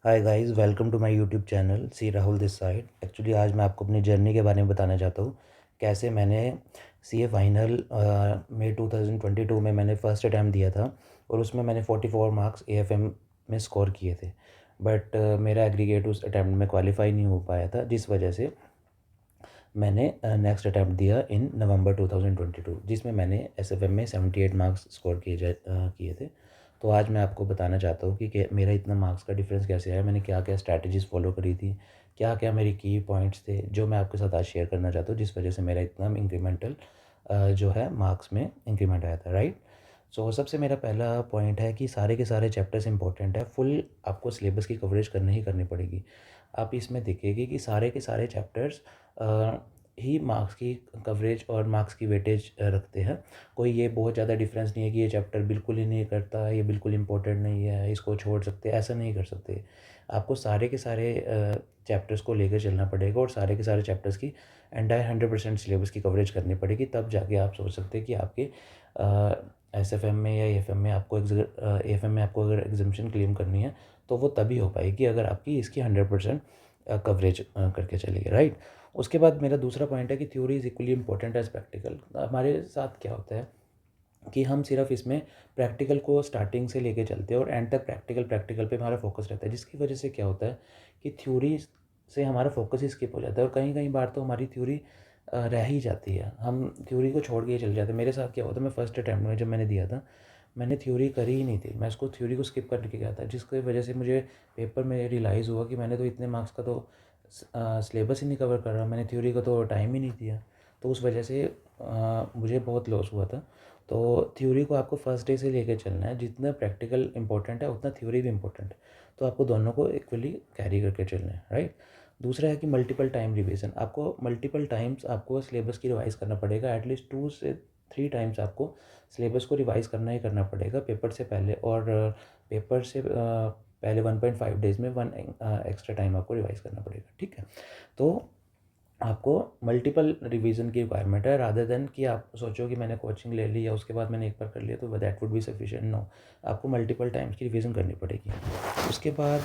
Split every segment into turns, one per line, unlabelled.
Hi guys, welcome to my YouTube channel C Rahul this side. Actually आज मैं आपको अपनी जर्नी के बारे में बताना चाहता हूँ। कैसे मैंने सीए फाइनल मई 2022 में मैंने फ़र्स्ट अटैम्प्ट दिया था और उसमें मैंने 44 मार्क्स एएफएम में स्कोर किए थे। बट मेरा एग्रीगेट उस अटैम्प्ट में क्वालिफाई नहीं हो पाया था, जिस वजह से मैंने नेक्स्ट अटैम्प्ट दिया इन नवंबर 2022, जिसमें मैंने एसएफएम में 78 मार्क्स स्कोर किए थे। तो आज मैं आपको बताना चाहता हूँ कि मेरा इतना मार्क्स का डिफरेंस कैसे आया, मैंने क्या क्या स्ट्रैटेजीज़ फॉलो करी थी, क्या क्या मेरी की पॉइंट्स थे जो मैं आपके साथ आज शेयर करना चाहता हूँ, जिस वजह से मेरा इतना इंक्रीमेंटल जो है मार्क्स में इंक्रीमेंट आया था, राइट। सो सबसे मेरा पहला पॉइंट है कि सारे के सारे चैप्टर्स इंपॉर्टेंट है। फुल आपको सिलेबस की कवरेज करनी ही करनी पड़ेगी। आप इसमें देखेंगे कि सारे के सारे चैप्टर्स ही मार्क्स की कवरेज और मार्क्स की वेटेज रखते हैं। कोई ये बहुत ज़्यादा डिफरेंस नहीं है कि ये चैप्टर बिल्कुल ही नहीं करता, ये बिल्कुल इंपॉर्टेंट नहीं है, इसको छोड़ सकते, ऐसा नहीं कर सकते। आपको सारे के सारे चैप्टर्स को लेकर चलना पड़ेगा और सारे के सारे चैप्टर्स की एंटायर 100% सिलेबस की कवरेज करनी पड़ेगी। तब जाके आप सोच सकते हैं कि आपके एसएफएम में या एएफएम में आपको एएफएम में आपको अगर एग्जामिशन क्लेम करनी है तो वो तभी हो पाएगी अगर आपकी इसकी 100% कवरेज करके चलेगी, राइट। उसके बाद मेरा दूसरा पॉइंट है कि theory is equally important as practical. हमारे साथ क्या होता है कि हम सिर्फ इसमें प्रैक्टिकल को स्टार्टिंग से लेके चलते हैं और एंड तक प्रैक्टिकल पे हमारा फोकस रहता है, जिसकी वजह से क्या होता है कि थ्योरी से हमारा फोकस ही स्किप हो जाता है और कहीं कहीं बार तो हमारी थ्योरी रह ही जाती है, हम थ्योरी को छोड़ के ही चले जाते हैं। मेरे साथ क्या होता है, मैं फर्स्ट अटैम्प्ट में जब मैंने दिया था, मैंने थ्योरी करी ही नहीं थी, मैं उसको थ्योरी को स्किप करके गया था, जिसकी वजह से मुझे पेपर में रियलाइज़ हुआ कि मैंने तो इतने मार्क्स का तो सिलेबस ही नहीं कवर कर रहा, मैंने थ्योरी को तो टाइम ही नहीं दिया। तो उस वजह से मुझे बहुत लॉस हुआ था। तो थ्योरी को आपको फर्स्ट डे से लेकर चलना है, जितना प्रैक्टिकल इंपॉर्टेंट है उतना थ्योरी भी इंपॉर्टेंट है। तो आपको दोनों को इक्वली कैरी करके चलना है, राइट। दूसरा है कि मल्टीपल टाइम रिवीजन। आपको मल्टीपल टाइम्स आपको सिलेबस की रिवाइज़ करना पड़ेगा, एटलीस्ट 2 से 3 टाइम्स आपको सिलेबस को रिवाइज़ करना ही करना पड़ेगा पेपर से पहले। और पेपर से पहले 1.5 डेज़ में 1 एक्स्ट्रा टाइम आपको रिवाइज़ करना पड़ेगा, ठीक है। तो आपको मल्टीपल रिवीजन की रिक्वायरमेंट है, रादर देन कि आप सोचो कि मैंने कोचिंग ले ली या उसके बाद मैंने एक बार कर लिया तो that would be sufficient. No, आपको मल्टीपल टाइम्स की रिवीजन करनी पड़ेगी। उसके बाद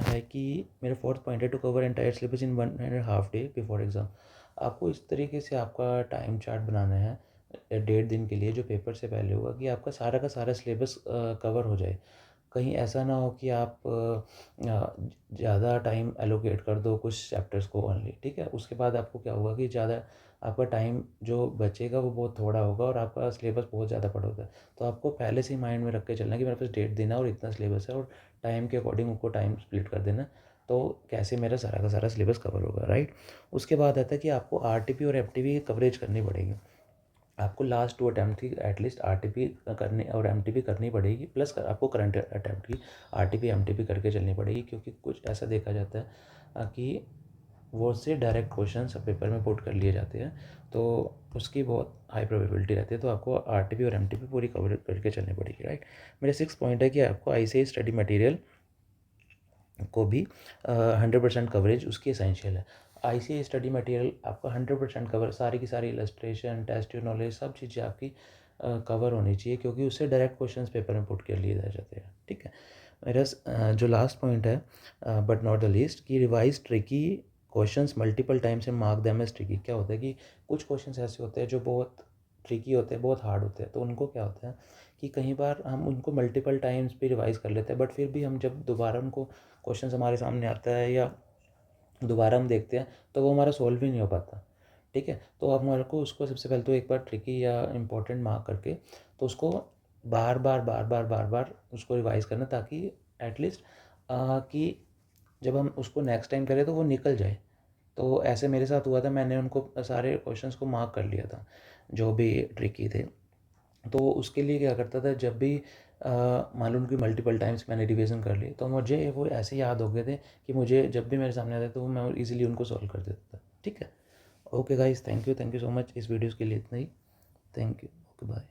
है कि मेरा फोर्थ पॉइंट है to cover entire syllabus in 1.5 day before exam. आपको इस तरीके से आपका टाइम चार्ट बनाना है 1.5 दिन के लिए, जो पेपर से पहले होगा, कि आपका सारा का सारा सिलेबस कवर हो जाए। कहीं ऐसा ना हो कि आप ज़्यादा टाइम एलोकेट कर दो कुछ चैप्टर्स को ओनली, ठीक है। उसके बाद आपको क्या होगा कि ज़्यादा आपका टाइम जो बचेगा वो बहुत थोड़ा होगा और आपका सिलेबस बहुत ज़्यादा पड़ा होगा। तो आपको पहले से ही माइंड में रख के चलना कि मेरे पास 1.5 दिन है और इतना सिलेबस है, और टाइम के अकॉर्डिंग उनको टाइम स्प्लिट कर देना, तो कैसे मेरा सारा का सारा सिलेबस कवर होगा, राइट। उसके बाद आता है कि आपको आरटीपी और एफटीपी की कवरेज करनी पड़ेगी। आपको लास्ट 2 अटैम्प्ट की एटलीस्ट आरटीपी करनी और एमटीपी करनी पड़ेगी, प्लस आपको करंट अटैम्प्ट की आरटीपी एमटीपी करके चलनी पड़ेगी, क्योंकि कुछ ऐसा देखा जाता है कि वो से डायरेक्ट क्वेश्चंस पेपर में पुट कर लिए जाते हैं, तो उसकी बहुत हाई प्रोबेबिलिटी रहती है। तो आपको आरटीपी और एमटीपी पूरी कवर करके चलनी पड़ेगी, राइट। मेरा 6 पॉइंट है कि आपको आईसीएआई स्टडी मटेरियल को भी 100% कवरेज उसकी एसेंशियल है। आईसीआई स्टडी मटेरियल आपका 100% कवर, सारी की सारी इलस्ट्रेशन, टेस्ट नॉलेज, सब चीज़ें आपकी कवर होनी चाहिए, क्योंकि उससे डायरेक्ट क्वेश्चंस पेपर में पुट कर लिए जाते हैं, ठीक है। मेरा जो लास्ट पॉइंट है बट नॉट द लीस्ट, कि revise tricky questions multiple times and mark them as tricky. क्या होता है कि कुछ क्वेश्चंस ऐसे होते हैं जो बहुत ट्रिकी होते हैं, बहुत हार्ड होते हैं, तो उनको क्या होता है कि कई बार हम उनको मल्टीपल टाइम्स भी रिवाइज कर लेते हैं, बट फिर भी हम जब दोबारा उनको क्वेश्चंस हमारे सामने आता है या दोबारा हम देखते हैं तो वो हमारा सॉल्व ही नहीं हो पाता, ठीक है। तो अब हमारे को उसको सबसे पहले तो एक बार ट्रिकी या इम्पोर्टेंट मार्क करके तो उसको बार बार उसको रिवाइज करना, ताकि एटलीस्ट कि जब हम उसको नेक्स्ट टाइम करें तो वो निकल जाए। तो ऐसे मेरे साथ हुआ था, मैंने उनको सारे क्वेश्चंस को मार्क कर लिया था जो भी ट्रिकी थे। तो उसके लिए क्या करता था, जब भी मान लो उनकी मल्टीपल टाइम्स मैंने रिवीजन कर ली तो मुझे वो ऐसे याद हो गए थे कि मुझे जब भी मेरे सामने आते तो मैं इजीली उनको सॉल्व कर देता था, ठीक है। Okay guys, thank you so much. इस वीडियोज़ के लिए इतना ही। Thank you. Okay bye.